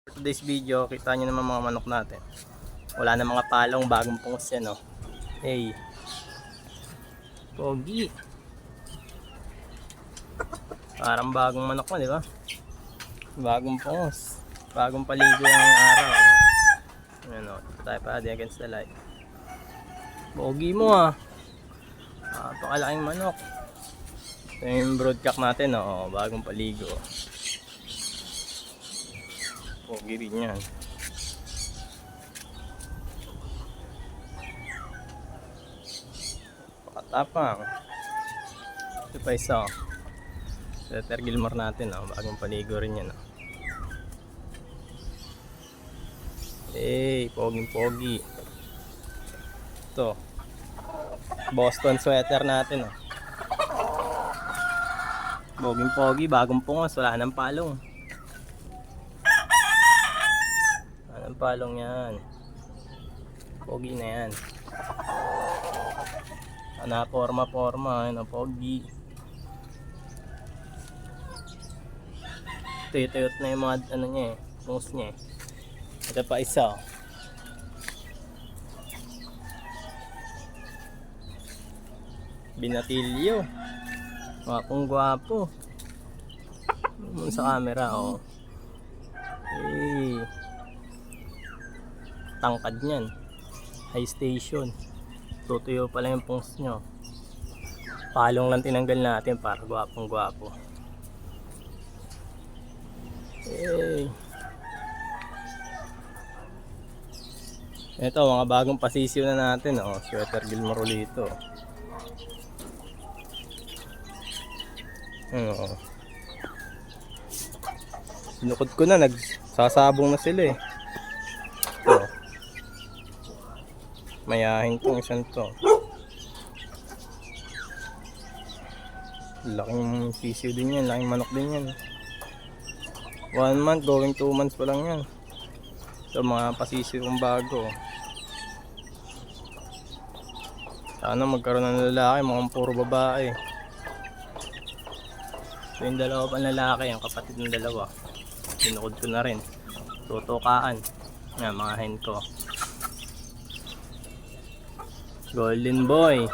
For today's video, kita nyo naman mga manok natin. Wala na mga palong, bagong pungos yan, no? Hey, pogi. Parang bagong manok mo, di ba? Bagong pungos. Bagong paligo yung araw. Ayan, no? Dito tayo pa, against the light. Pogi mo, ah. Napakalaking manok. Ito yung broodcock natin, no? Bagong paligo. Pogi rin yan. Pakatapang. Ito pa isa. Setter Gilmore natin. Bagong paligo rin yan. Hey, poging pogi. Ito. Boston sweater natin. Poging pogi. Bagong pungos. Wala nang palong. Anong palong yan? Pogi na yan. Forma. Ano, pogi. Tuyot na yung mga ano niya eh. Pungos niya eh. Ito pa isa. Binatilyo. Gwapong gwapo. Sa camera, oh. Hey. Tangkad niyan. High station. Tutuyo pala yung pungos nyo. Palong lang tinanggal natin para gwapong gwapo. Hey. Ito, mga bagong pasisyo na natin. Sweater Gilmore ulit. Sinukod ko na. Nagsasabong na sila eh. Ito. Mayahin tong isang to. Laking sisiyo din yan. Laking manok din yan. 1 month going 2 months pa lang yan. So mga pasisiyo kong bago. Sana magkaroon ng lalaki. Mukhang puro babae. So yung dalawa pang lalaki. Yung kapatid ng dalawa. Sinukod ko na rin. Tutukaan. Yan mga hen ko. Golden boy.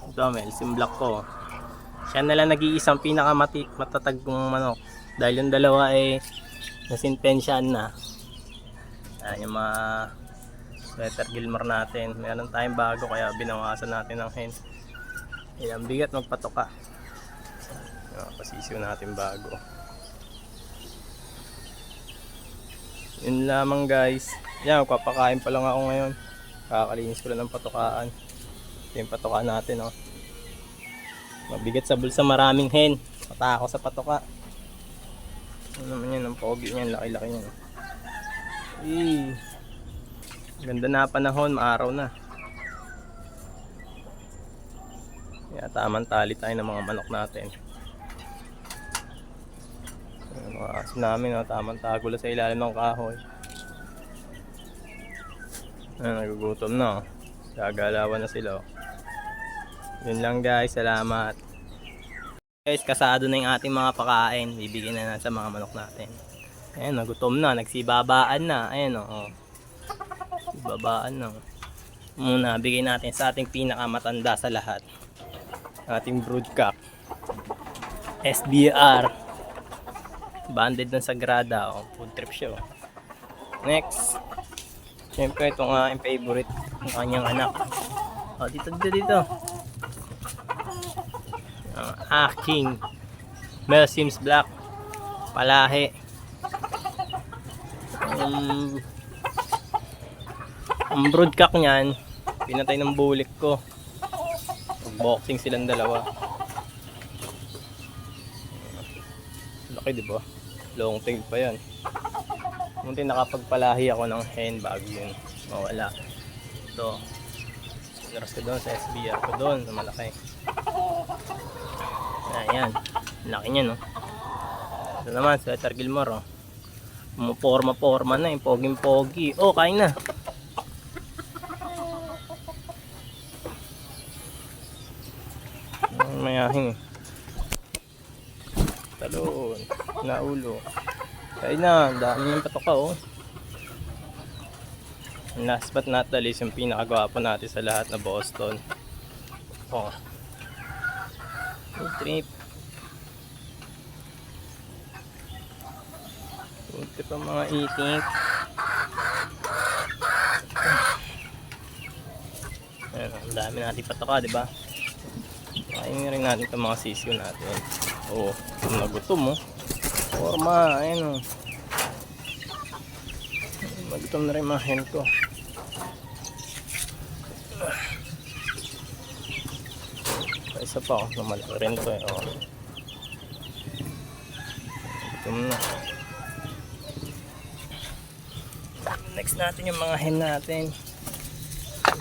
Ito, Melsim Black ko. Siya na lang nag-iisang pinakamatatag kong manok. Dahil yung dalawa ay nasinpensyan na. Ayan yung mga Sweater Gilmore natin. Meron tayong bago kaya binawasan natin ng hen. Ayan, bigat magpatoka. Yung pasisyo natin bago. Yun lamang guys. Yan, magpapakain pa lang ako ngayon. Kakalinis ko lang ng patukaan. Ito yung patukaan natin. Mabigat sa bulsa, maraming hen. Matako sa patuka. Ano naman yan, ang pogi niyan, laki-laki niyan. Ganda na panahon, maaraw na. Kaya tamang tali tayo ng mga manok natin. Mga aso namin, tamang tago lang sa ilalim ng kahoy. Nagugutom na. Gagalawan na sila. Yun lang guys, salamat. Guys, kasado na yung ating mga pakain. Bibigyan na sa mga manok natin. Ayan, nagutom na, nagsibabaan na. Ayan sibabaan na. Muna, bigay natin sa ating pinakamatanda sa lahat. Ating broodcock. SBR. Banded ng Sagrada. Food trip siya. Next. Siyempre, itong aking favorite, ang kanyang anak. Dito. Ang aking Melsim Black. Palahi. Ang broodcock niyan, pinatay ng bulik ko. Boxing silang dalawa. Laki, diba? Long tail pa yan. Munti nakapagpalahi ako ng hen bago yun mawala. Ito, naras ko doon sa SBR ko doon na malaki. Ayan, laki niya, no? Ito naman, Sweater Gilmore, Forma na yung poging pogi. Kain na. Mayahin. Talon, naulo. Ayun na, ang dami ng patoka oh. Last but not the least, yung pinakagwapo natin sa lahat na Boston. Oh. Good trip. Good trip ang mga itik. Ayan, ang dami natin patoka, di ba? Kainin rin natin itong mga sisiyo natin. Oh, nagutom oh. Forma, ayun oh. Nagutom na rin mga hen ko. Isa pa oh, namalaki rin to eh. Oh. Nagutom na. Next natin yung mga hen natin.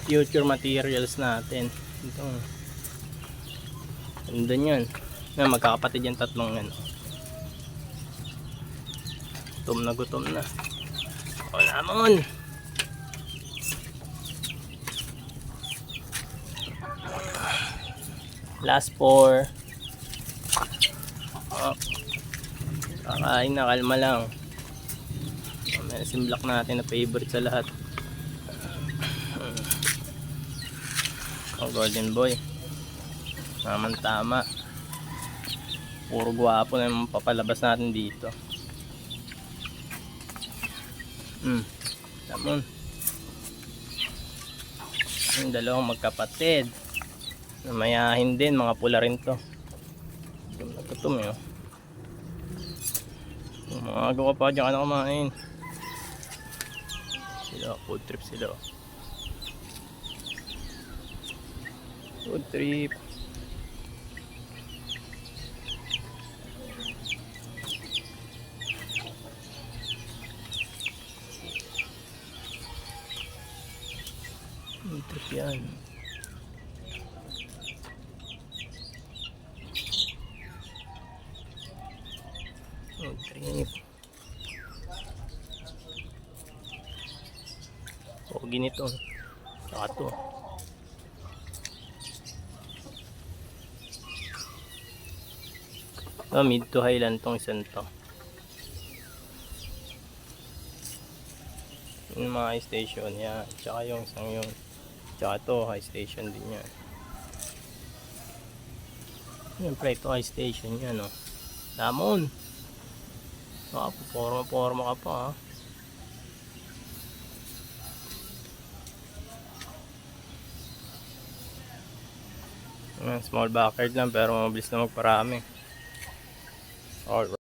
Future materials natin. Ito. Andun yun. Na magkakapatid yung tatlong yan. Gutom na gutom na. O lamon. Last 4. Oh. Kakain na, kalma lang. Medicine block natin na favorite sa lahat. Oh, golden boy. Naman tama. Puro gwapo na yung papalabas natin dito. Lamon. Yung dalawang magkapatid. Mayahin din, mga pula rin to. Nagkutom yun. Mga agaw ka pa dyan ka na kumain. Sila, food trip sila. Food trip. Food trip yan. Food trip. Pogi nito. Saka to. Oh, mid to highland tong isang to. Yung mga high station yan. Tsaka yung isang yun. Tsaka to high station din yan. Siyempre ito high station yan oh. Lamon. Forma ka pa ha. Small backyard lang pero mabilis na magparami. Alright.